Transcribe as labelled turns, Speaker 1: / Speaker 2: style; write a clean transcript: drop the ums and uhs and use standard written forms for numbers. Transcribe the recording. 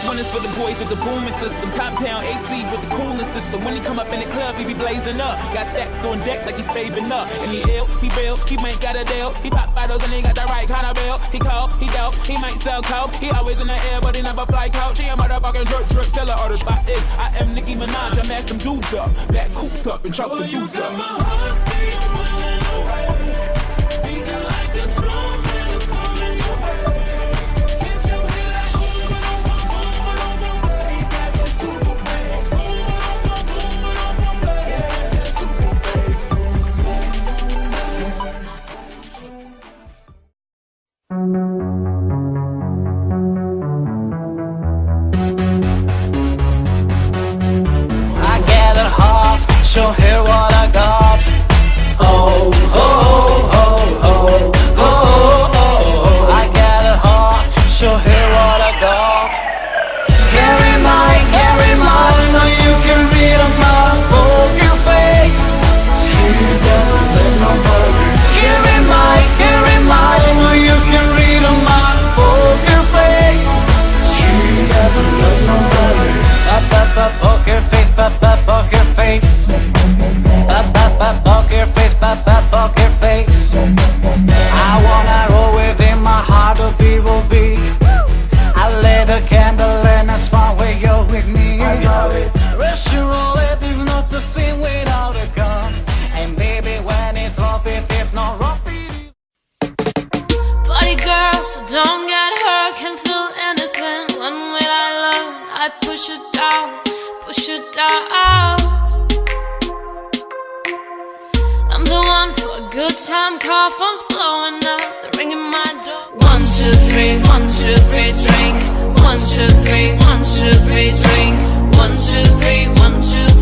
Speaker 1: one is for the boys with the booming system. Top down AC with the cooling system. When he come up in the club, he be blazing up. Got stacks on deck like he's saving up. And he ill, he real, he ain't got a deal. He pop bottles and he got the right kind of bill. He cold, he dope, he might sell coke. He always in the air, but he never fly coach. He a motherfucking drip seller. All the spot is, I am Nicki Minaj. I mash them dudes up, back coops up and chop the dudes up.
Speaker 2: So hear what I got. Oh, oh, oh, oh, oh, oh, oh. I get it hot. So hear what I got. Carry mine, now you can read on my poker face. She's doesn't let nobody. Carry mine, now you can read on my poker face. She's doesn't let nobody. Poker face, poker face. Poker face, poker face. I wanna roll within my heart of people be. I lit a candle and it's fun when you're with me. I love it. Russian roulette is not the same without a gun. And baby, when it's rough, if it's not rough, it is.
Speaker 3: Body girl, so don't get hurt, can't feel anything. When will I learn? I push it down, push it down. I'm the one for a good time, car phone's blowing up, they're ringing my door. 1, 2, 3, 1, 2, 3, drink. 1, 2, 3, 1, 2, 3, drink. 1, 2, 3, 1, 2,